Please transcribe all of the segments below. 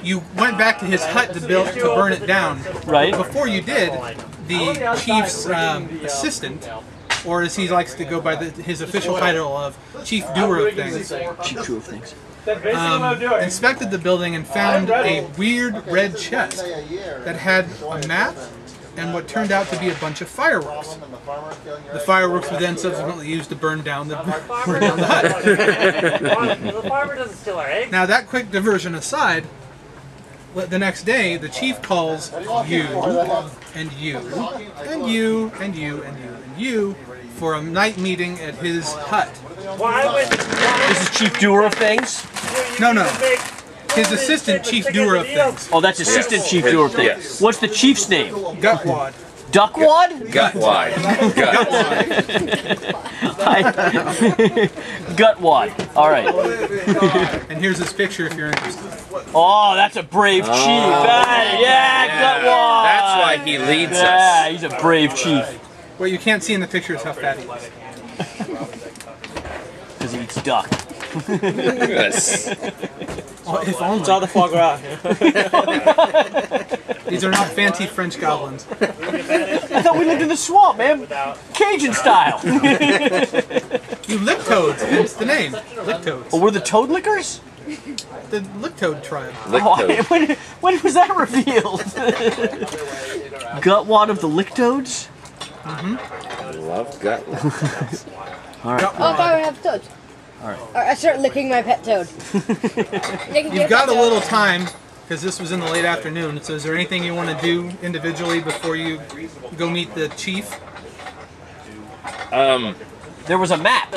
you went back to his hut to burn it down. Right. Before you did, the chief's assistant, or as he likes to go by his official title of Chief Doer of Things, inspected the building and found a weird red chest that had a map and what turned out to be a bunch of fireworks. The fireworks were then subsequently used to burn down the hut. The farmer doesn't steal our eggs. Now that quick diversion aside, the next day the chief calls you and you and you and you and you and you for a night meeting at his hut. This is Chief Doer of Things? No. His assistant, Chief Doer of Things. Oh, that's Assistant Chief Doer of Things. Yes. What's the chief's name? Gutwad. Duckwad? Gutwad. Gutwad. All right. And here's his picture if you're interested. Oh, that's a brave chief. Gutwad. That's why he leads us. Yeah, he's a brave chief. What you can't see in the picture is how fat he is. Because he eats duck. Yes. Oh, if only. It's all the foie gras. These are not fancy French goblins. I thought we lived in the swamp, man. Cajun style. You lick toads, hence the name. Lick toads. Oh, we're the toad lickers? The lick toad tribe. When was that revealed? Gutwad of the lick toads? I love Gutwad. All right. Oh, if I have toads. All right. I start licking my pet toad. You've got a little time, because this was in the late afternoon, so is there anything you want to do individually before you go meet the chief? There was a map.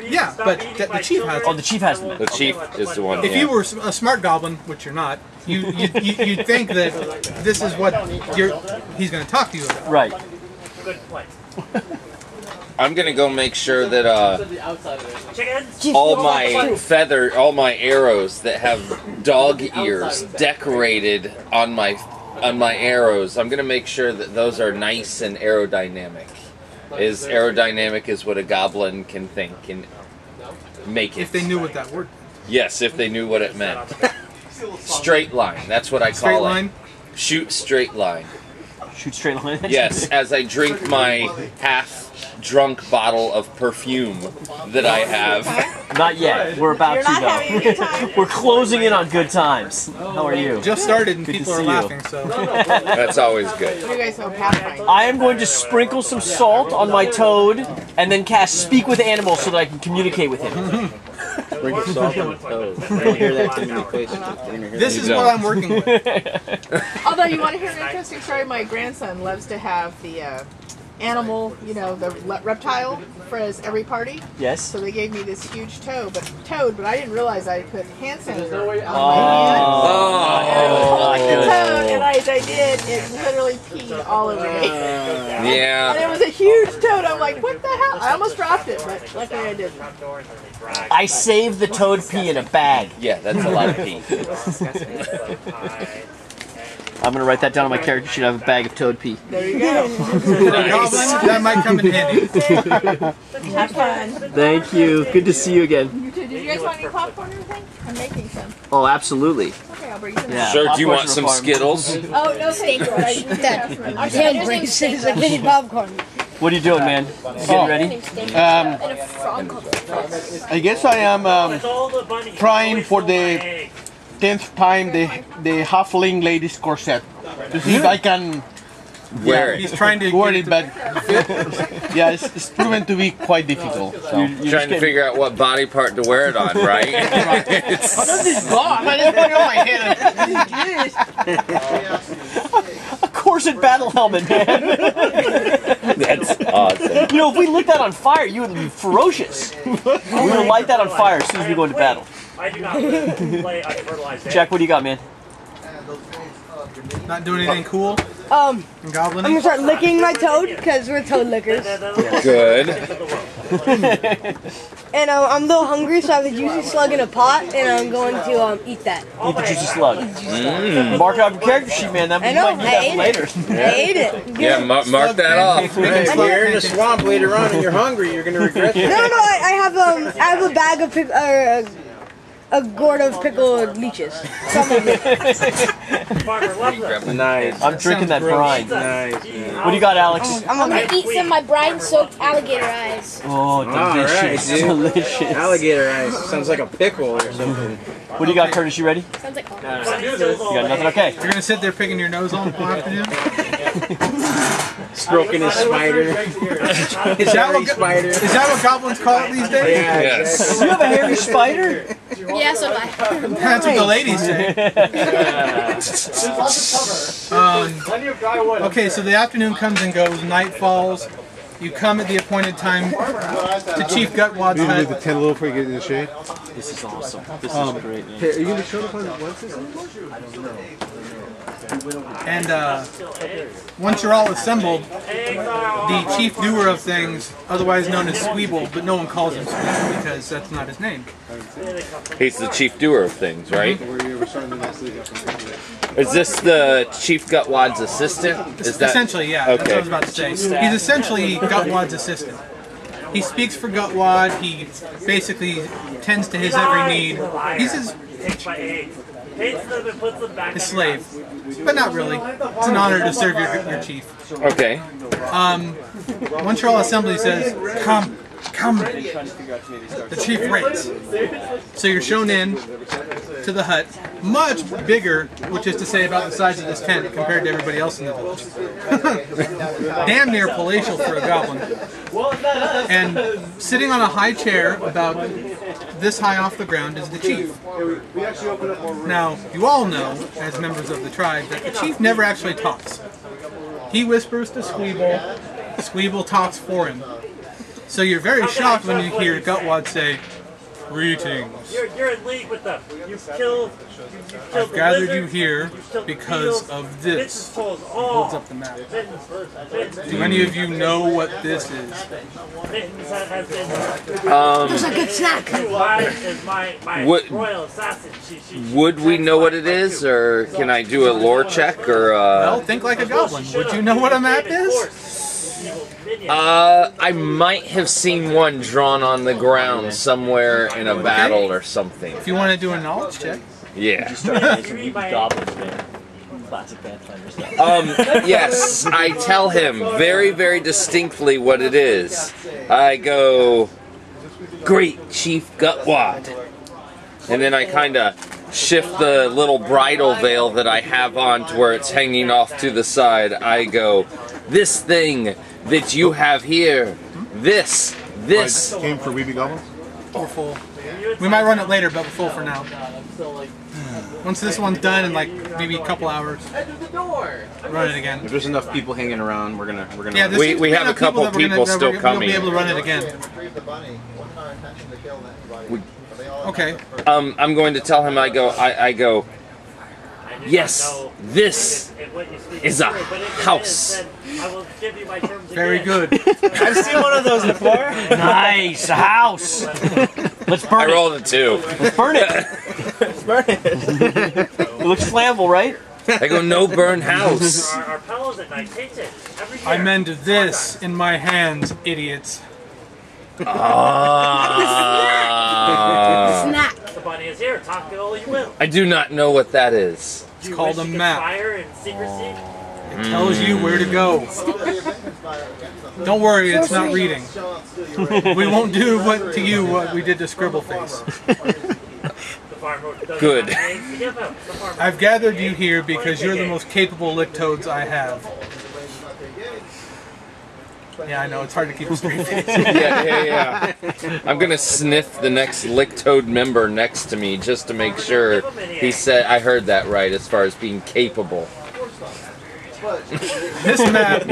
Yeah, but the chief has it. Oh, the chief has the map. The chief is the one. If you were a smart goblin, which you're not, you'd think that this is what he's going to talk to you about. Right. Good point. I'm gonna go make sure that all my arrows that have dog ears decorated on my arrows. I'm gonna make sure that those are nice and aerodynamic. Aerodynamic is what a goblin can think and make it. If they knew what that word. Yes, if they knew what it meant. Straight line. That's what I call it. Straight line. Shoot straight line. Shoot straight line. Yes, as I drink my half-drunk bottle of perfume that I have. Not yet. We're about to go. We're closing in on good times. How are you? Just started and Good people to are see laughing, you. so. That's always good. What do you guys know Pathfinder? I am going to sprinkle some salt on my toad and then cast Speak with Animals so that I can communicate with him. Bring salt on the toes. I didn't hear that too many places. This is what I'm working with. Although you want to hear an interesting story, my grandson loves to have the animal, you know, the reptile for his every party. Yes. So they gave me this huge toad, but I didn't realize I put hand sanitizer on my hand. And as I did, it literally peed all over me. Yeah. And it was a huge toad. I'm like, what the hell? I almost dropped it, but luckily I didn't. I saved the toad pee in a bag. Yeah, that's a lot of pee. I'm going to write that down on my character sheet. I have a bag of toad pee. There you go. Goblin, that might come in handy. Have fun. Thank you. Good to see you again. Did you guys want any popcorn or anything? I'm making some. Oh, absolutely. Okay, I'll bring some. Yeah. Sure, do you want some Skittles? Oh, no, thank you. Our tail braces like mini popcorn. What are you doing, man? You getting ready? I guess I am trying for the 10th time the halfling ladies corset to see if I can wear it. He's trying to wear it, but yeah, it's proven to be quite difficult. So. You're trying to figure out what body part to wear it on, right? This gone. I just put it on my head. A corset battle helmet, man. That's awesome. You know, if we lit that on fire, you would be ferocious. We would light that on fire as soon as we go into battle. I do not play unfertilized. Jack, what do you got, man? Not doing anything cool? In Goblin? I'm gonna start licking my toad because we're toad lickers. Good. And I'm a little hungry, so I have a juicy slug in a pot, and I'm going to eat that. Eat the juicy slug. Mark out your character sheet, man. That I you know. might need that for later. I ate it. Yeah, mark that off. Hey, if you're in the swamp later on and you're hungry, you're gonna regret No, that. I have a bag of a gourd of pickled leeches. Some of it. Farmer loves them. Nice. I'm drinking that brine. Nice. What do you got, Alex? I'm gonna eat some of my brine-soaked alligator eyes. Oh, delicious. Alright, dude. Delicious. Alligator eyes. Sounds like a pickle or something. What do you got, Curtis? You ready? Sounds like You got nothing? Okay. You're gonna sit there picking your nose all afternoon? Stroking his spider. Is that what goblins call it these days? Yeah, Yes. You have a hairy spider? Yeah, so do I. That's what the ladies say. Okay, so the afternoon comes and goes, night falls. You come at the appointed time to Chief Gutwad's Leave the hut. tent a little before you get in the shade. This is awesome. This is great, man. Hey, are you going to show up on what's this anymore? And once you're all assembled, the chief doer of things, otherwise known as Squeeble, but no one calls him Squeeble because that's not his name. He's the chief doer of things, right? Where you were starting the next league up. Is this the Chief Gutwad's assistant? Is that Essentially, yeah. That's what I okay? was about to say. He's essentially Gutwad's assistant. He speaks for Gutwad. He basically tends to his every need. He's his slave, but not really. It's an honor to serve your chief. Okay. Once you're all assembled, he says, "Come, come." The chief waits. So you're shown in to the hut, much bigger, which is to say about the size of this tent compared to everybody else in the village. Damn near palatial for a goblin. And sitting on a high chair about this high off the ground is the chief. Now, you all know, as members of the tribe, that the chief never actually talks. He whispers to Squeeble, Squeeble talks for him. So you're very shocked when you hear Gutwad say, "Greetings. You're in league with them. You've killed I've gathered you here because of this." Holds Holds up the map. Do any of you know what this is? Looks like a good snack. My What- royal assassin. Would we know what it is, or can I do a lore check, or Well, think like a goblin. Would you know what a map is? I might have seen one drawn on the ground somewhere in a battle or something. If you want to do a knowledge check. Yeah. We Be Goblins, man. Classic Pathfinder stuff. Yes, I tell him very, very distinctly what it is. I go, "Great Chief Gutwad." And then I kind of shift the little bridle veil that I have on to where it's hanging off to the side. I go, "This thing that you have here, this. Came for We Be Goblins? We're full. We might run it later, but we're full for now. Once this one's done in like maybe a couple hours, run it again. If there's enough people hanging around, we're gonna. Yeah, there We- seems to we be have enough a couple that we're people still We'll coming. be able to run it again. Okay. I'm going to tell him, I go, "Yes, this is a house." Very good. I've seen one of those before. Nice, a house. Let's I burn it. rolled a 2. Let's burn it. It looks flammable, right? I go, "No burn house." Our pillows at night taste it every year. I meant this in my hands, idiots. Snack. The bunny is here. Talk to all you will. I do not know what that is. It's called a map. Fire and secrecy. It tells you where to go. Don't worry, it's not reading. We won't do what we did to Scribbleface. The farmer doesn't Good. have names to give him. The farmer I've gathered you here because you're the most capable licktoads I have. Yeah, I know, it's hard to keep a straight face. Yeah. I'm gonna sniff the next Licktoad member next to me just to make sure he said I heard that right as far as being capable. This map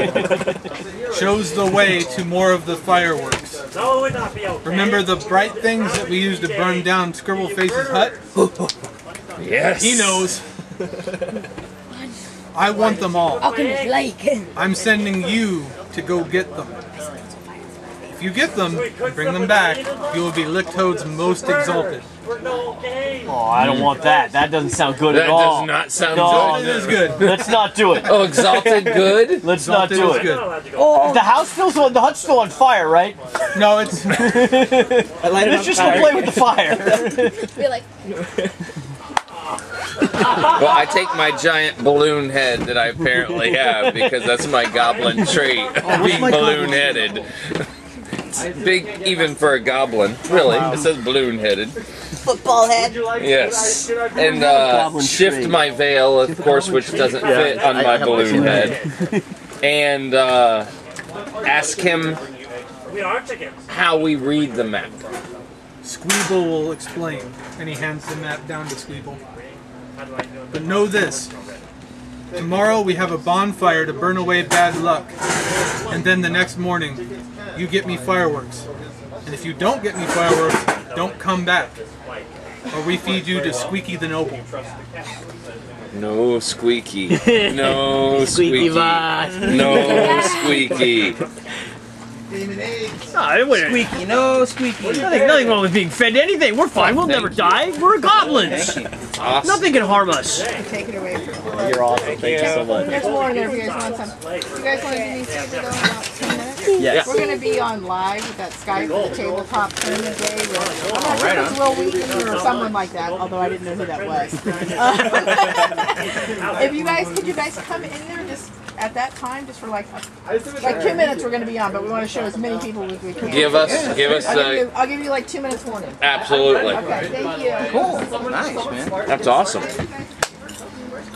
shows the way to more of the fireworks. No, it would not be okay. Remember the bright things that we used to burn down Scribbleface's hut? Yes. He knows. I want them all. How can this like? I'm sending you to go get them. If you get them and bring them back, you will be Licktoad's most exalted. Oh, I don't want that. That doesn't sound good at all. That does not sound It good. is good. Let's not do it. Oh, exalted good? Let's not do Is it. good. Oh, the house the hut's still on fire, right? No, it's Let's just go play with the fire. Be like, Well, I take my giant balloon head that I apparently have because that's my goblin trait, being balloon-headed. It's big even for a goblin, really. It says balloon-headed. football head. Yes. And shift my veil, of course, which doesn't fit on my balloon head. And ask him how we read the map. Squeeble will explain, and he hands the map down to Squeeble. But know this. Tomorrow we have a bonfire to burn away bad luck. And then the next morning, you get me fireworks. And if you don't get me fireworks, don't come back. Or we feed you to Squeaky the Noble. No squeaky. No Squeaky squeaky. boss. No squeaky. Squeaky, no squeaky. Nothing wrong with being fed to anything. We're fine. We'll never die. We're goblins. Awesome. Nothing can harm us. Take it away from me. You're awesome. Thank you so much. There's more in there if you guys want some. You guys want to do me a favor though, about 10 minutes? Yes. We're going to be on live with that Skype for the tabletop tournament day. I'm not sure if it's Will Wheaton or someone like that, although I didn't know who that was. If you guys, could you guys come in there just at that time, just for like 2 minutes we're going to be on, but we want to show as many people as we can. Give us. I'll give you like 2 minutes warning. Absolutely. Okay, thank you. Cool. Nice, man. That's awesome.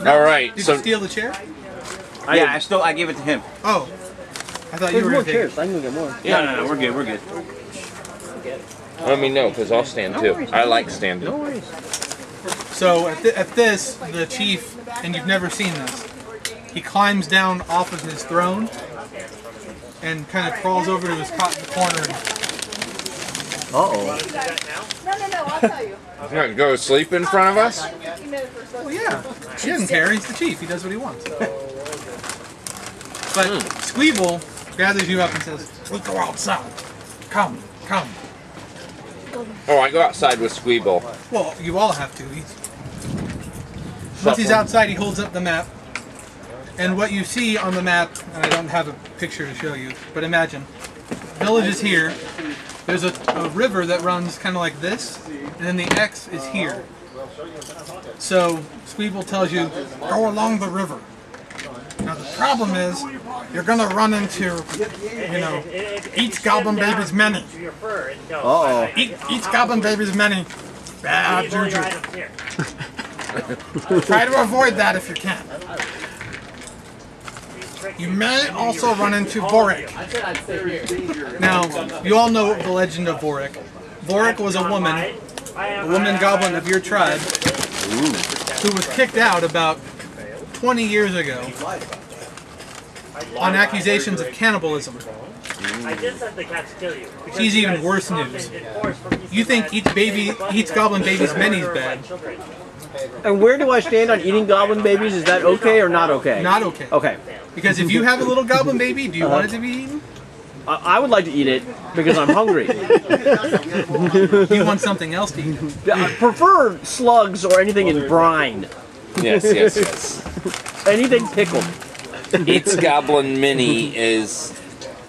All right. Did So you steal the chair? Yeah, I gave it to him. Oh. I thought you were more going to chairs. I can go get more. No, we're good, we're good. let me know, because I'll stand too. I like standing. No worries. So at this, the chief, and you've never seen this, he climbs down off of his throne and kind of crawls over to his cot in the corner. And, No, I'll tell you. You're going to go to sleep in front of us? well, yeah, he doesn't care. He's the chief. He does what he wants. But Squeeble gathers you up and says, "We go outside. Come." Oh, I go outside with Squeeble. Well, you all have to. Once he's outside, he holds up the map. And what you see on the map, and I don't have a picture to show you, but imagine, village is here. There's a river that runs kind of like this, and then the X is here. So Squeeble tells you, go along the river. Now the problem is, you're gonna run into, each goblin baby's many. Each goblin baby's many. Bad juju. Try to avoid that if you can. You may also run into Vorik. Now, you all know the legend of Vorik. Vorik was a woman goblin of your tribe, who was kicked out about 20 years ago on accusations of cannibalism. She's even worse news. You think each goblin baby's many is bad. And where do I stand on eating goblin babies? Is that okay or not okay? Not okay. Okay. Because if you have a little goblin baby, do you want it to be eaten? I would like to eat it because I'm hungry. Do you want something else to eat? I prefer slugs or anything in brine. Yes. Anything pickled. Eats Goblin Mini is...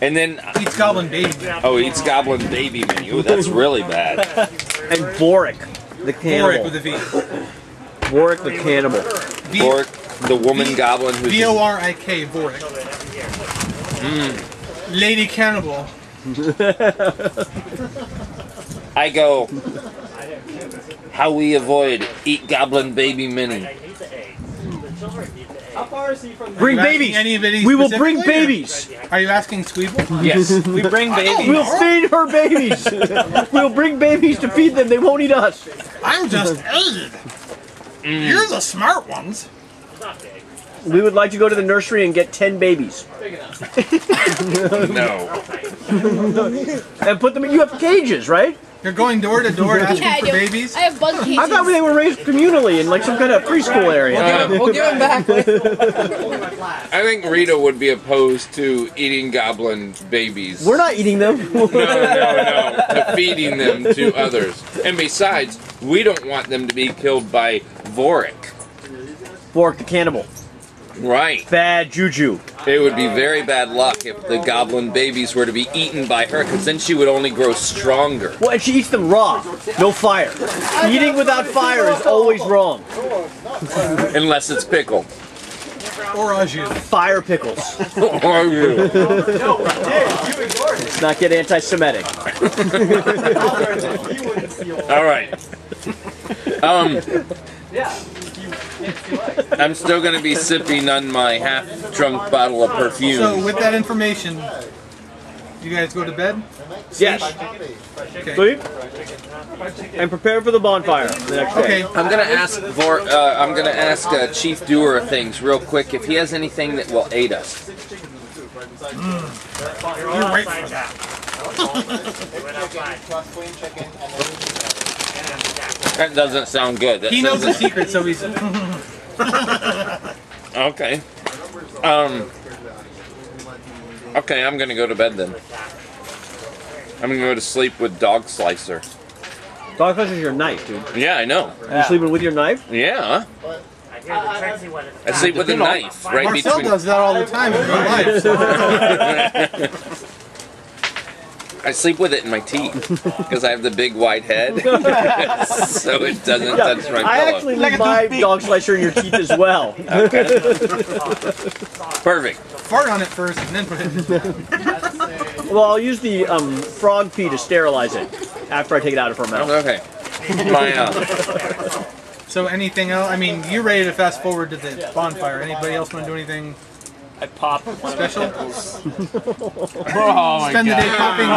And then... Eats goblin baby. Oh, eats Goblin Baby Mini. Ooh, that's really bad. And Vorik, the cannibal. Vorik with a V. Vorik the cannibal. Vorik, the woman goblin who's... V-O-R-I-K, Vorik. Lady Cannibal. I go... How we avoid eat Goblin Baby Mini. Bring Are you babies. asking anybody We will bring specifically, or- babies. Are you asking Squeeble? Yes. We bring babies. We'll feed her babies. We'll bring babies to feed them. They won't eat us. I'm just 8. You're the smart ones. We would like to go to the nursery and get 10 babies. No. And put them in, you have cages, right? You're going door to door asking Yeah, I for do. babies? I have bug cages. I thought they were raised communally in like some kind of preschool area. We'll give him back. I think Rita would be opposed to eating goblin babies. We're not eating them. No, to feeding them to others. And besides, we don't want them to be killed by Vorik. Fork the cannibal. Right. Bad juju. It would be very bad luck if the goblin babies were to be eaten by her, because then she would only grow stronger. Well, and she eats them raw. No fire. Eating without fire is always wrong. Unless it's pickled. Or au jus. Fire pickles. Or you. Let's not get anti-Semitic. All right. I'm still going to be sipping on my half-drunk bottle of perfume. So with that information, you guys go to bed? Yes. Okay. Sleep. And prepare for the bonfire the next day. Okay. I'm gonna ask Chief Doer of Things real quick if he has anything that will aid us. You're right for that. That doesn't sound good. That He knows the sounds- secret, so he's... Okay. Okay, I'm gonna go to bed then. I'm gonna go to sleep with Dog Slicer. Dog slicer is your knife, dude. Yeah, I know. You sleeping with your knife? Yeah. I sleep with a knife right Marcel between. does that all the time in real life. I sleep with it in my teeth because I have the big white head, so it doesn't touch my I pillow. actually leave my dog slicer in your teeth as well. Perfect. Fart on it first and then put it in. Well, I'll use the frog pee to sterilize it after I take it out of her mouth. Okay. My So anything else? I mean, you're ready to fast forward to the bonfire. Anybody else want to do anything I pop special? Oh my Spend the God. day popping.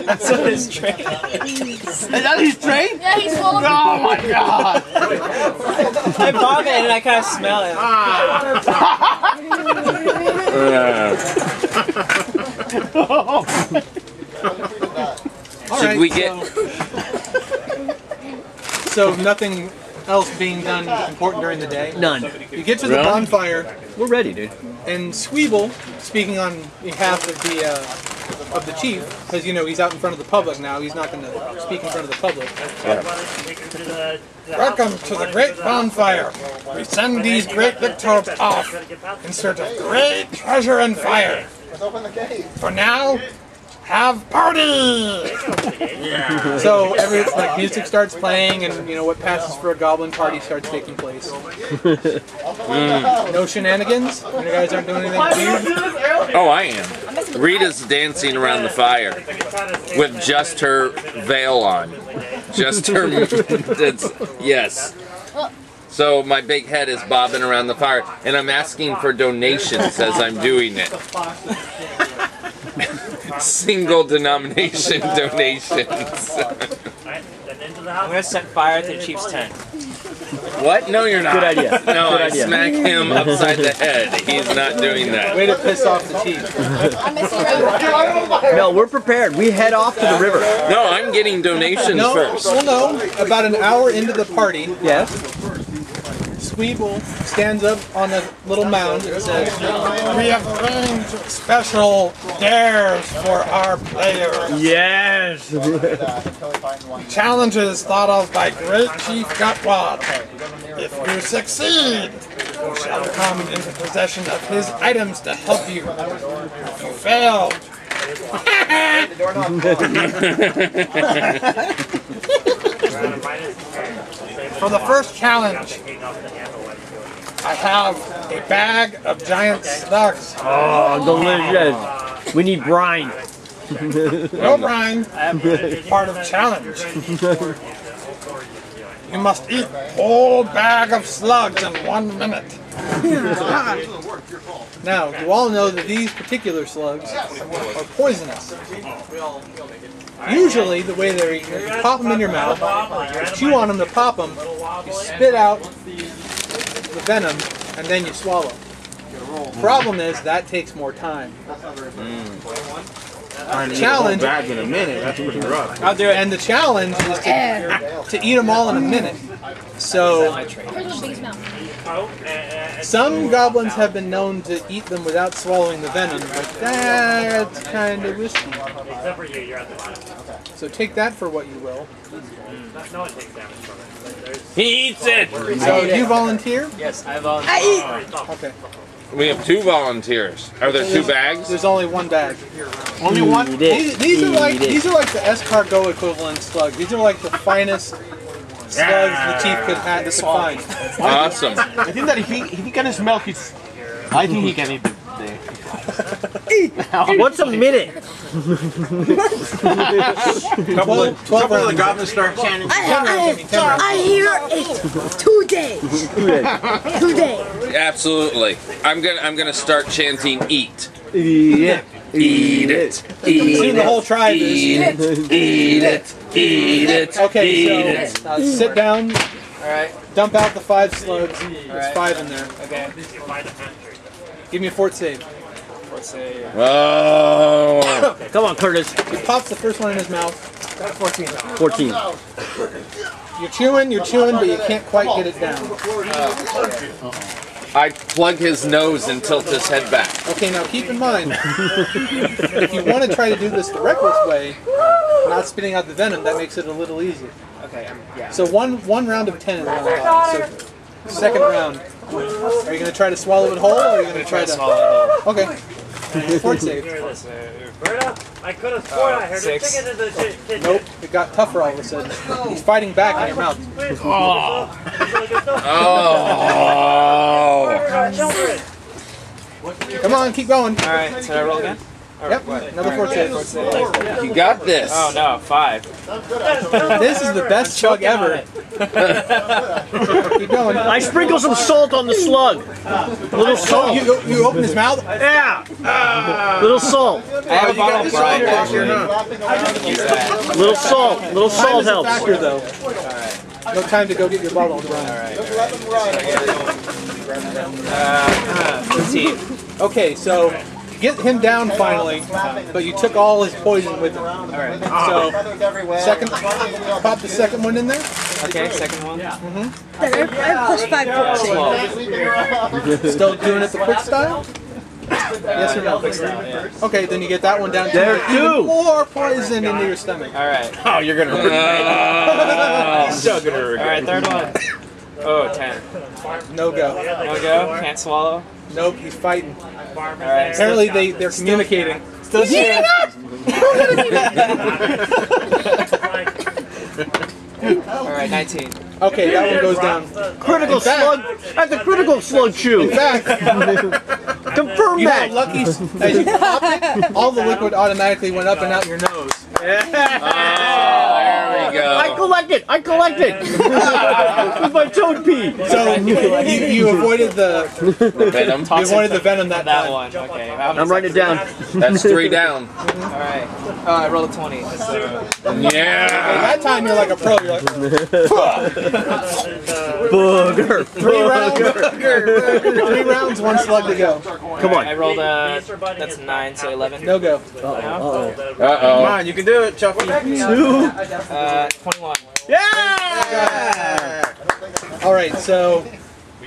That's on his tray. Is that his train? Yeah, he's full of Oh my God! I pop it and I kind of smell it. Should we get? So nothing else being done important during the day? None. You get to the Really? bonfire, We're ready, dude. and Sweeble, speaking on behalf of the chief, because you know he's out in front of the public now. He's not going to speak in front of the public. Welcome to the great bonfire. We send these great victors off in search of great treasure and fire. For now, have party! So music starts playing, and you know what passes for a goblin party starts taking place. No shenanigans. You guys aren't doing anything weird. Oh, I am. Rita's dancing around the fire with just her veil on. Just her. Yes. So my big head is bobbing around the fire, and I'm asking for donations as I'm doing it. Single denomination donations. I'm gonna set fire to the chief's tent. What? No, you're not. Good idea. No, Good I idea. smack him upside the head. He's not doing that. Way to piss off the chief. No, we're prepared. We head off to the river. No, I'm getting donations No, first. well, no. About an hour into the party, Yes. Sweeble stands up on a little mound and says, "We have arranged special dares for our players. Yes. Challenges thought of by Great Chief Gutwad. If you succeed, you shall come into possession of his items to help you. If you fail..." For the first challenge, I have a bag of giant slugs. Oh, delicious. We need brine. No brine, part of challenge. You must eat whole bag of slugs in 1 minute. Now, you all know that these particular slugs are poisonous. Usually, the way they're eaten is you pop them in your mouth, you chew on them to pop them, you spit out the venom, and then you swallow. Problem is, that takes more time. Challenge. Back in a minute. That's pretty rough. I'll do it. And the challenge is to eat them all in a minute. So some goblins have been known to eat them without swallowing the venom, but that's kind of risky. Except for you, you're at the bottom. So take that for what you will. No one takes damage from it. He eats it! So you volunteer? Yes, I volunteer. Okay. We have 2 volunteers. Are there 2 bags? There's only one bag. Only one. These are like the escargot equivalent slugs. These are like the finest slugs the chief could find. Awesome. I think that if he can smell his, I think he can eat the. What's a minute? Couple of the goblins start chanting. I hear it 2 days. 2 days. Absolutely. I'm gonna start chanting eat. Eat it. Eat it. Soon the whole tribe is. Eat it. Eat it. Eat it. Okay, so sit down. All right. Dump out the 5 slugs. There's 5 in there. Okay. Give me a fort save. Let's say. Oh. Come on, Curtis. He pops the first one in his mouth. 14. 14. You're chewing, but you can't quite get it down. I plug his nose and tilt his head back. Okay, now keep in mind, if you want to try to do this the reckless way, not spitting out the venom, that makes it a little easier. Okay. Yeah. So one round of 10 is one round. So second round. Are you going to try to swallow it whole, or are you going to try to swallow it whole? Okay. Fort save. Berta, I could have sworn I heard 6. a chicken in the kitchen. Nope, it got tougher all of a sudden. He's fighting back in your mouth. Oh. Come on, keep going. All right. So I roll again. Yep, another fort save. You got this. Oh no, 5. This is the best slug ever. Keep going. I sprinkle some salt on the slug. A little salt. You open his mouth? Yeah. Little salt. I have a bottle of brine back here. Little salt. Little Time salt is a helps. factor, though. No time to go get your bottle of brine. Alright. 15. Okay, so get him down finally, but you took all his poison with him. Alright. So, pop the second one in there. Okay, second one. I have +5 fort save. Still doing it the quick style? Yes or no? Quick style, yeah. Okay, then you get that one down. There, Even too. more poison into your stomach. Alright. Oh, you're gonna regret it. So gonna regret Alright, third one. Oh, 10. No go. No go? Can't swallow? Nope, he's fighting. Alright. Apparently they're communicating. Still cheering. Alright, 19. Okay, that one goes down. Critical slug. That's a critical slug chew. In fact, Confirm you that. got lucky as you popped it, all the liquid automatically went up and out your nose. There we I go. collected. With my toad pee. So you avoided the Venom. you avoided the venom that That time. one. Okay. I'm writing it down. That's 3 down. Alright. I rolled a 20. That's Yeah. That time you're like a pro. You're like Booger. 3 rounds. 3 rounds, 1 slug to go. Come on. I rolled that's 9, so 11. No go. Uh-oh. Uh-oh. You can do it, Chuffy. 21. Yeah! All right, so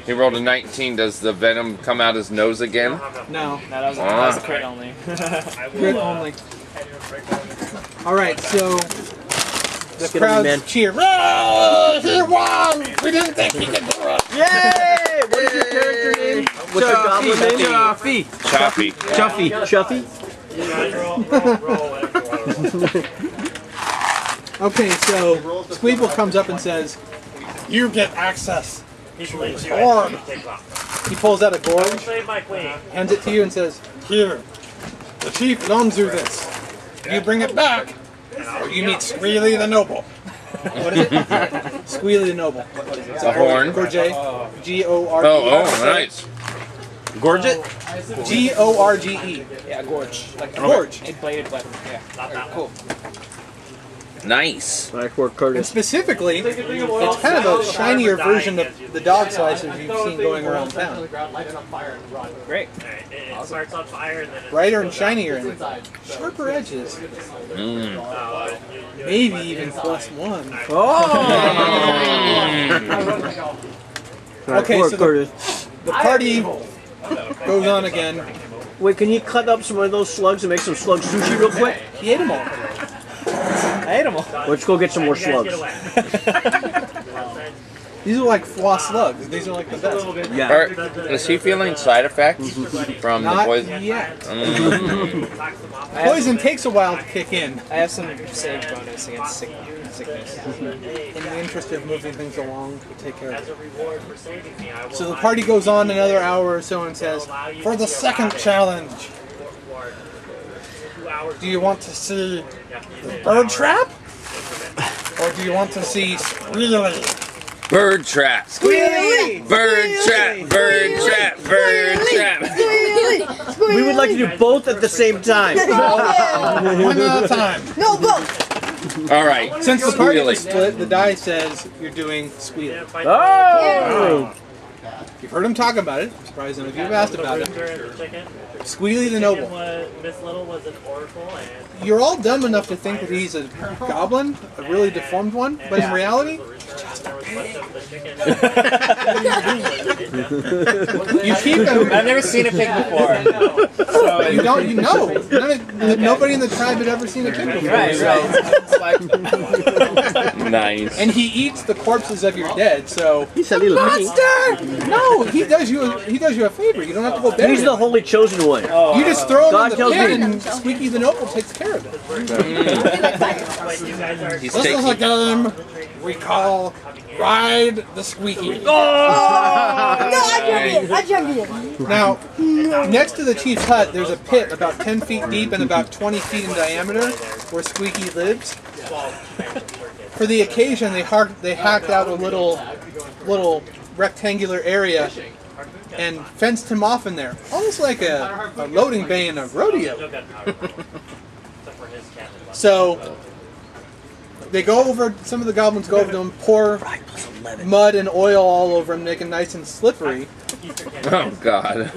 He rolled a 19. Does the venom come out his nose again? no, No, that was a crit only. crit only. All right, so the Get on me, man. crowds cheer. "Ah, he won! We didn't think he could do it." Yay! What is your character name? What's your goblin name? Choppy. Chuffy. Chuffy? Okay, so Squeeble comes up and says, "You get access." Orb. He pulls out a gorge, Save my queen. hands it to you, and says, "Here, the chief loans you this. You bring it back, or you meet Squealy the Noble." What is it? Squealy the Noble. It's A horn. Gorge. G-O-R-G-E. Oh, nice. Gorget? G-O-R-G-E. Yeah, gorge. Like Gorge. a bladed weapon. Yeah. Cool. Nice. Nice work, And Curtis. specifically, it's kind of a shinier version of the dog slicers you've seen going around town. Great. It starts on fire and then it's Brighter and shinier and sharper edges. Mm. Maybe even +1. Nice Okay, work, so Curtis. the party goes on again. Wait, can you cut up some of those slugs and make some slug sushi real quick? He ate them all. I ate them all. Let's go get some more slugs. These are like floss slugs. These are like the best. Yeah. Is he feeling side effects from the Not poison? yet. Mm. Poison takes a while to kick in. I have some save bonus against sickness. In the interest of moving things along, we'll take care of it. So the party goes on another hour or so and says, for the second challenge, do you want to see the bird trap? Or do you want to see Squealy? Bird trap. Squealy! Bird trap. Bird trap. Bird trap. We would like to do both at the same time. One at a time. No, both. All right. Since the party Squealy. was split, the die says you're doing Squealy. Oh! You've heard him talk about it. I'm surprised none of you have asked about it. Squealy the Noble. Miss Little was an oracle and You're all dumb enough to think that he's a goblin, a really deformed one, but in reality, you keep him. I've never seen a pig before. So You don't. You know. Nobody in the tribe had ever seen a pig before. Right. Nice. And he eats the corpses of your dead. So He's a little monster. No, he does you. He does you a favor. You don't have to go bury He's the him. holy chosen one. You just throw him God in the tells pit, me. and Squeaky the Noble takes care of it. He's This is a taking. game we call Ride the Squeaky. No, I jumped in. Now, next to the chief's hut, there's a pit about 10 feet deep and about 20 feet in diameter where Squeaky lives. For the occasion, they hacked out a little rectangular area and fenced him off in there, almost like a loading bay in a rodeo. So they go over. Some of the goblins go over to him, pour mud and oil all over him, make him nice and slippery. Oh God.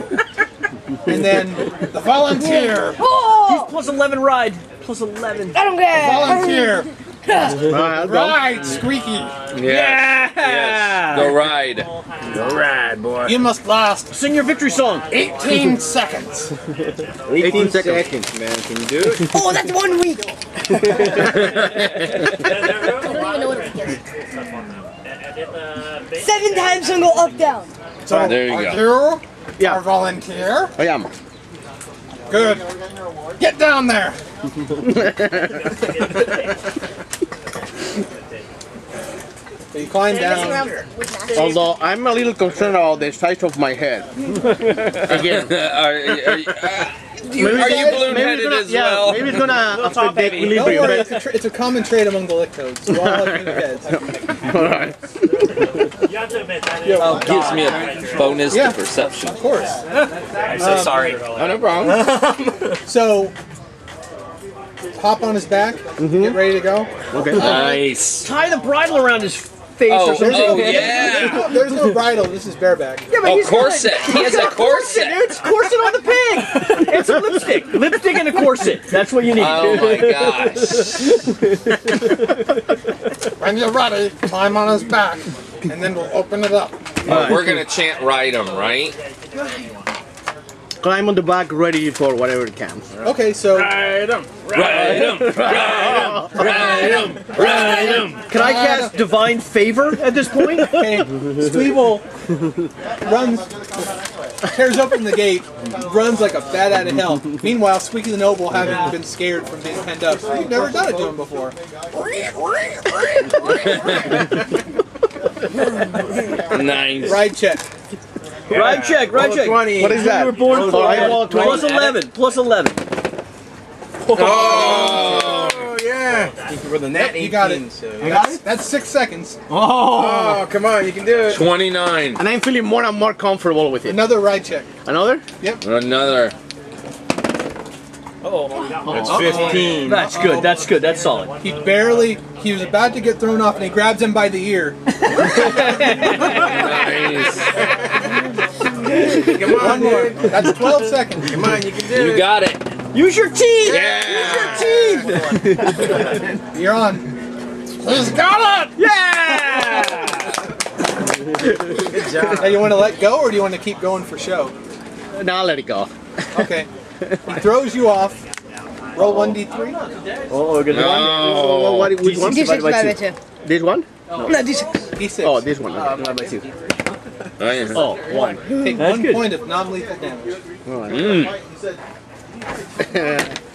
And then the volunteer, Oh, Plus 11 ride. Plus 11. I don't care. volunteer, I'll go. ride Squeaky. Yes. Yes. Go ride. Go ride, boy. You must last Sing your victory song. 18 seconds. 18 seconds, man. Can you do it? Oh, that's 1 week. I don't even know what it is. 7 times and go up, down. So There you are go. you our volunteer? I am. Good. Get down there. So you climb down. Although I'm a little concerned about the size of my head. Again. Are you balloon-headed as well? Maybe it's gonna affect the Don't equilibrium. worry, it's a common trait among the Lictoads. So all have big heads. Alright. You have to admit that Oh, gives me a bonus Yeah. to perception. Of course. I'm so sorry. Oh, no problem. So hop on his back. Get ready to go. Okay. Nice. Tie the bridle around his face Oh, or something. oh yeah. There's no bridle. This is bareback. Yeah, but Oh, he's corset. He has a corset. Dude, it's corset on the pig. It's a lipstick. Lipstick and a corset. That's what you need. Oh my gosh. When you're ready, climb on his back, and then we'll open it up. Oh, we're gonna chant ride 'em, right? Climb on the back, ready for whatever it comes. Okay, so Ride 'em. Ride 'em. Ride 'em. Ride 'em. Can I cast divine favor at this point? okay, Squeeble runs, tears open the gate, runs like a bat out of hell. Meanwhile, Squeaky the Noble, having been scared from being penned up, so you've never done it to him before. Nice. Ride check. Ride check. Ride check. What is that? You were born for I roll 20. plus 11. Plus 11. Oh. Yeah. For the net You got it. That's 6 seconds. Oh, come on, you can do it. 29. And I'm feeling more and more comfortable with it. Another ride check. Another? Another. That's 15. That's good. That's good. That's solid. He was about to get thrown off, and he grabs him by the ear. Nice. Come on, One more. dude. That's 12 seconds. Come on, you can do it. You got it. Use your teeth. Yeah. Use your teeth. You're on. He's got it. Yeah. Good job. Hey, you want to let go, or do you want to keep going for show? No, I'll let it go. Okay. He throws you off. Roll 1d3. Oh, we're gonna. No. Which one? D6 divided by by two. 2. This one? No, D6. D6. Oh, this one. Okay. Divided by 2. Oh, yeah. Oh, 1. Take That's 1 good. point of non-lethal damage.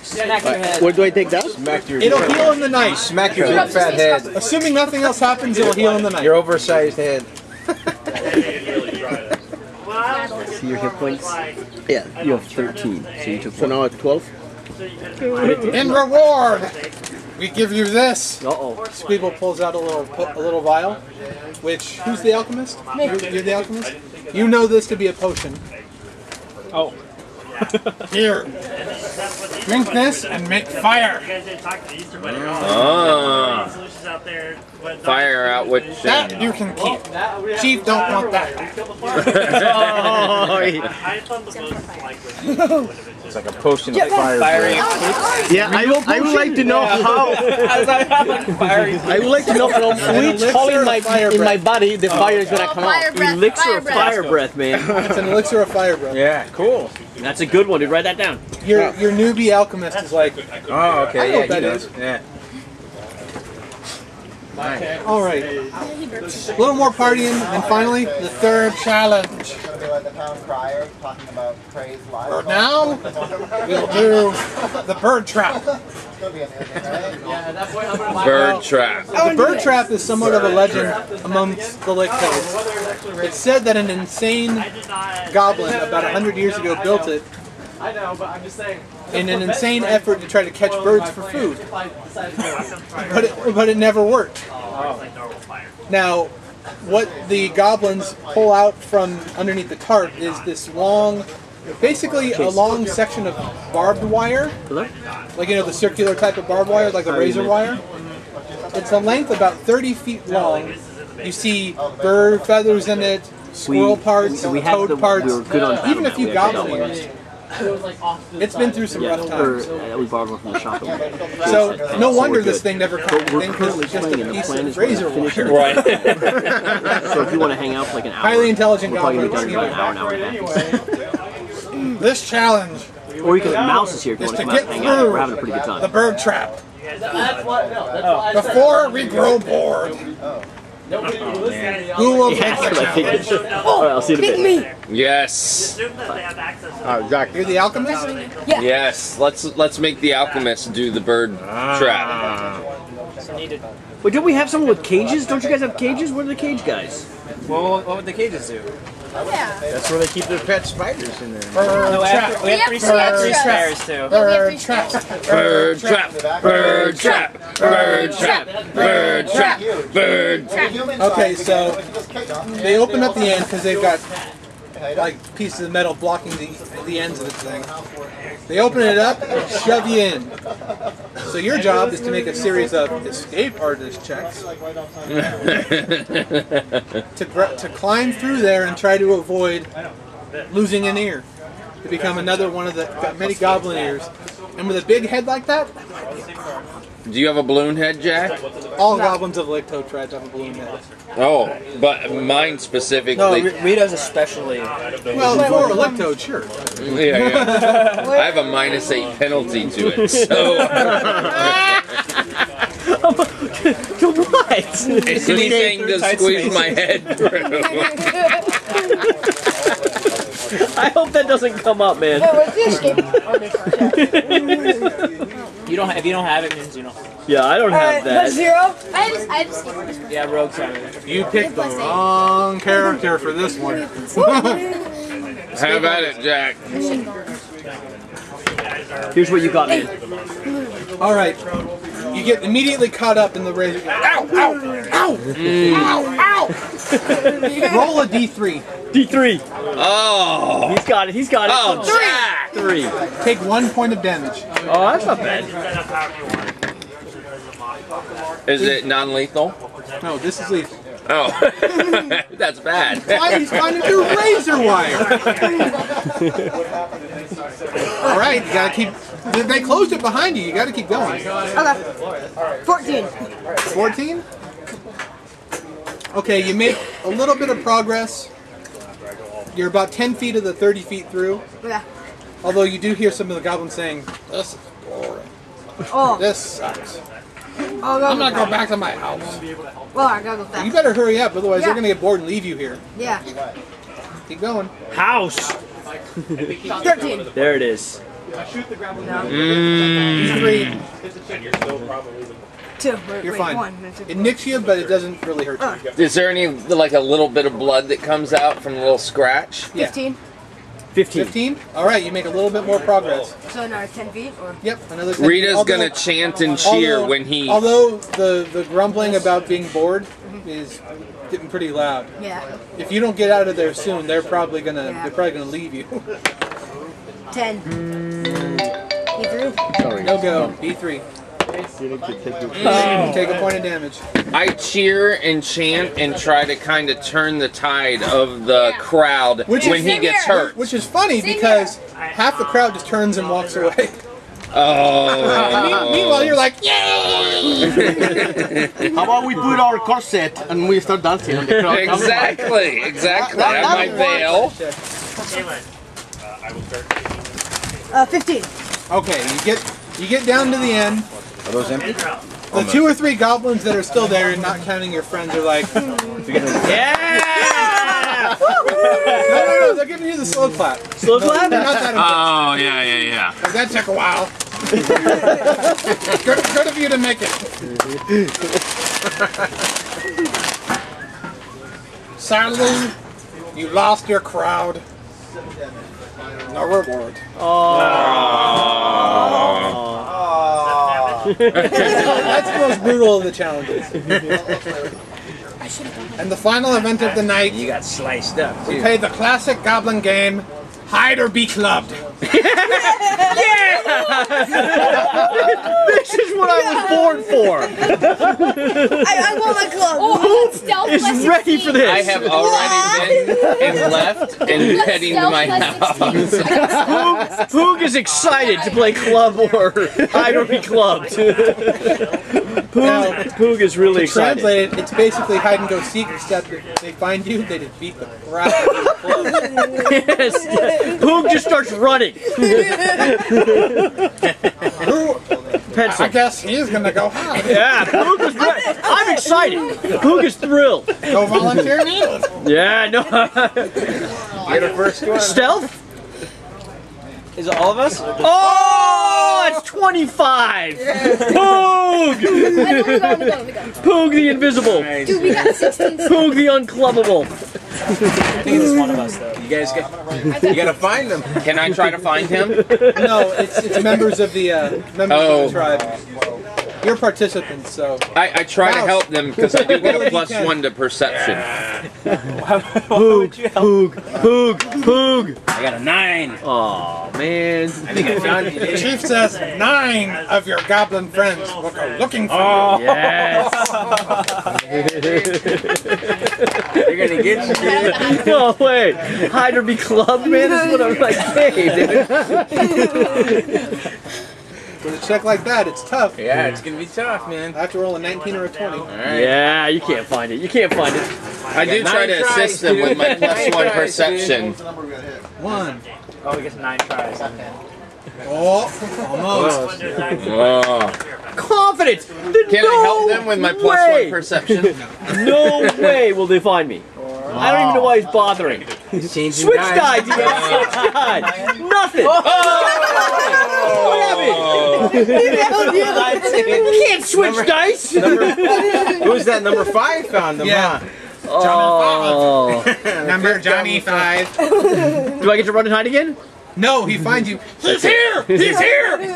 Smack your head. Where do I take that? Smack your It'll heal in the night. Smack your big fat head. Assuming nothing else happens, it'll heal in the night. Your oversized head. See your hit points? Yeah. You have 13. So you took So now it's 12? In reward, we give you this. Uh-oh. Squeeble pulls out a little vial, which, who's the alchemist? You're the alchemist? You know this to be a potion. Oh. Here, drink this and make fire. Ah. Fire out which That you can keep. Chief don't want that. It's like a potion of fire. Yeah, I would like to know how. I would like to know from which hole in my body the fire is gonna come out. Elixir of fire breath, man. It's an elixir of fire breath. Yeah, cool. That's a good one, dude. Write that down. Your newbie alchemist is like, Oh, okay. I know Yeah, what that he does. is. Yeah. all right, a little more partying, and finally the third challenge. For now, we'll do the bird trap. bird trap. The bird trap is somewhat of a legend amongst the lake codes. It's said that an insane goblin about 100 years ago built it in an insane effort to try to catch birds for food. But it never worked. Now, what the goblins pull out from underneath the tarp is this long, basically a long section of barbed wire. Like, you know, the circular type of barbed wire, like a razor wire. It's a length about 30 feet long. You see bird feathers in it, squirrel parts, toad parts, even a few goblin ears. It's been through some rough times. We borrowed one from the shop. So no wonder this thing never caught anything, because it's just a piece of razor wire. Right. So if you want to hang out for like an hour, Highly intelligent we're probably goblins. gonna be done in about an hour and a half. This challenge Or you can, Mouse is here if you is want to to come out get and hang out. We're through having a pretty good the time. bird trap before we grow bored. Who will Yeah, take that's the what I challenge? figured. Alright, I'll see you in a Pick bit. me. Yes. Exactly. You're the alchemist? Yes. Let's make the alchemist do the bird trap. Wait, don't we have someone with cages? Don't you guys have cages? Where are the cage guys? Well, what would the cages do? That's where they keep their pet spiders in there. Bird trap. We have three spares too. Bird trap. Bird trap. Bird trap. Bird trap. Bird trap. Bird trap. Okay, so they open up the end because they've got like pieces of metal blocking the ends of the thing. They open it up and shove you in. So your job is to make a series of escape artist checks to climb through there and try to avoid losing an ear, to become another one of the many goblin ears. And with a big head like that, Do you have a balloon head, Jack? all goblins of Lake Toad tribes have a balloon head. Oh, but mine specifically. No, Rita's especially. Well, for a Lake Toad, sure. Yeah. I have a -8 penalty to it, so What? anything to squeeze my head through. I hope that doesn't come up, man. What's the escape artist check? You don't. If you don't have it, means you don't. Yeah, I don't have What's that. 0? I have escape artist. Yeah, Rogue's have it. You picked the wrong character for this one. How about it, Jack? Here's what you got, man. All right. You get immediately caught up in the razor. Ow! Ow! Ow! Ow! Ow! Roll a d3. D3. Oh. He's got it. He's got it. Oh, Jack! 3. Take 1 point of damage. Oh, that's not bad. Is it non-lethal? No, this is lethal. Oh, that's bad. Why he's trying to do razor wire? All right, you gotta keep. They closed it behind you. You gotta keep going. Okay. 14. 14. Okay, you made a little bit of progress. You're about 10 feet of the 30 feet through. Yeah. Although you do hear some of the goblins saying, "This is boring. Oh. This sucks. I'm I'm gonna go back to my house." Well, I gotta go fast. You better hurry up, otherwise Yeah. they're gonna get bored and leave you here. Yeah. Keep going. House. 13. There it is. Three. 2. You're Wait, fine. 1. It nicks you, but it doesn't really hurt you. Is there any, like a little bit of blood that comes out from a little scratch? Yeah. 15. 15. 15? Alright, you make a little bit more progress. So another 10 feet? Or? Yep, another 10. Rita's gonna chant and cheer when he... Although the grumbling about being bored is getting pretty loud. Yeah. If you don't get out of there soon, they're probably gonna leave you. 10. E3? No go. B3. Take a point of damage. I cheer and chant and try to kind of turn the tide of the crowd when he gets hurt. Which is funny because half the crowd just turns and walks away. Oh. Meanwhile, you're like, yay! How about we put our corset and we start dancing on the crowd? Exactly. I have my veil. 15. Okay, you get down to the end. Are those empty? The 2 or 3 goblins that are still there, and not counting your friends, are like, Yeah! no, they're giving you the slow clap. Slow clap? They're not that Oh, yeah. intense. That took a while. good of you to make it. Sadly, you lost your crowd. No reward. That's the most brutal of the challenges. And the final event of the night, You got sliced up, we too. play the classic goblin game, Hide or Be Clubbed. This is what I was born for. I want my club. Oh, stealth Is plus ready 16. for this. I have already been and left and heading to my house. Poog is excited to play club or hide or be clubbed. Poog is really excited. Translate it, it's basically hide and go seek, except if they find you, they just beat the crap out of you. Yes. Poog just starts running. Pencil. I guess he's gonna go hide. Yeah, Poog is ready. I'm excited. Poog is thrilled. Go volunteer needed. Yeah, no. Get a first one. Stealth? Is it all of us? Oh, it's 25. Poog! Let me go. Poog the invisible. Dude, we got 16. Poog the unclubbable. I think it's one of us, though. You guys got. You gotta find them. Can I try to find him? No, it's members of the of the tribe. You're participants, so. I try to help them because I do get a +1 to perception. Poog. I got a 9. Oh man. I think I found you. The chief says 9 of your goblin friends will go looking for you. Yes. They're gonna get you. No way. Hide or be clubbed, man. This is what I'm like. Hey, dude. With a check like that, it's tough. Yeah, it's gonna be tough, man. I have to roll a 19 or a 20. All right. Yeah, you can't find it. You can't find it. I do try to assist them with my +1 perception. 1. Oh, we get 9 tries. Oh, almost. Oh. Confidence. Can I help them with my +1 perception? No way will they find me. I don't even know why he's bothering. Changing Switch dice. dice. You got switch dice. Nothing. What happened? You can't switch dice. Who's that? Number 5 found them, Yeah. huh? Oh. Number Johnny 5. Do I get to run and hide again? No, he finds you. He's here! He's here! And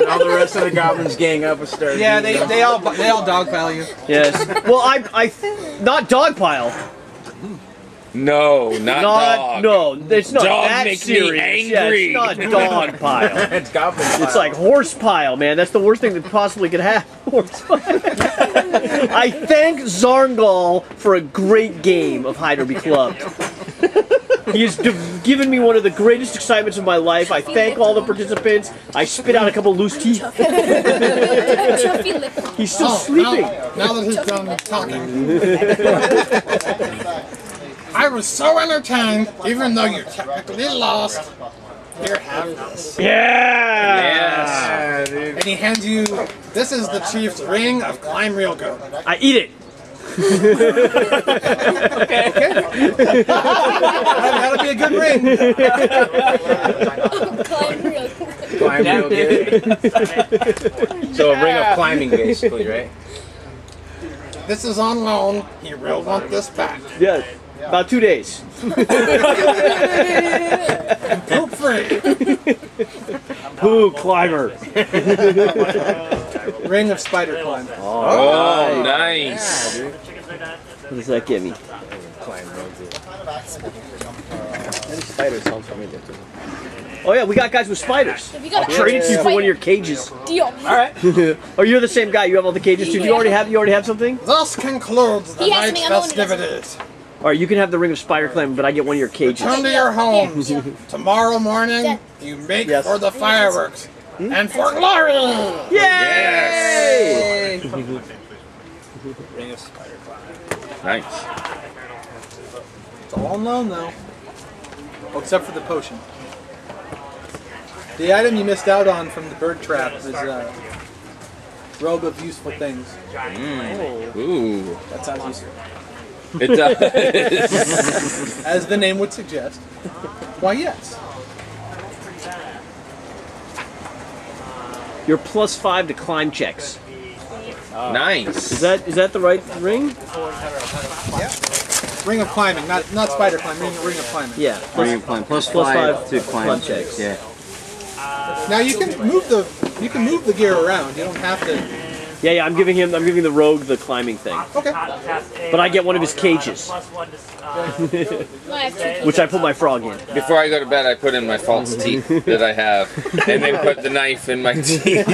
all the rest of the goblins gang up and start. Yeah, they all dogpile you. Yes. Well, I not dogpile. No, not dog. No, it's not Dog that makes me serious. Yeah, angry. it's not dog pile. It's goblin pile. It's like horse pile, man. That's the worst thing that possibly could happen. Horse pile. I thank Zarngal for a great game of Hide or Be Clubbed. He has given me one of the greatest excitements of my life. I thank all the participants. I spit out a couple loose teeth. He's still sleeping. Now that he's done talking. I was so entertained, even though you technically lost. Here, have this. Yeah! Yes. And he hands you, this is the chief's ring of Climb Real Good. I eat it. Okay. That'll be a good ring. Climb real quick. Climb real good. So a ring of climbing, basically, right? This is on loan. He will want this back. Yeah, about 2 days. Poop free. Poo climber. Ring of Spider Climb. Oh, nice. What does that get me? Climb real good. Any spider sounds familiar to me. Oh yeah, we got guys with spiders. We got Trade it to you for one of your cages. Deal. Alright. Oh, you're the same guy. You have all the cages too. Do you already have something? Thus concludes the He has night's me, I'm on it. festivities. Alright, you can have the ring of spider climb, but I get one of your cages. Return to your homes. Tomorrow morning, you make Yes. for the fireworks. And for glory! Yay! Ring of spider climb. Nice. It's all on loan though. Oh, except for the potion. The item you missed out on from the bird trap is robe of useful things. Ooh. That sounds useful. It does. As the name would suggest. Why, yes. You're +5 to climb checks. Nice. Is that the right ring? Ring of climbing, not spider climbing, ring of climbing. Yeah. Ring of climb. Plus Plus 5 5 to climb climb checks. checks. Yeah. Now you can move the gear around. You don't have to. Yeah, I'm giving the rogue the climbing thing. Okay. But I get one of his cages, which I put my frog in. Before I go to bed, I put in my false teeth that I have, and then put the knife in my teeth.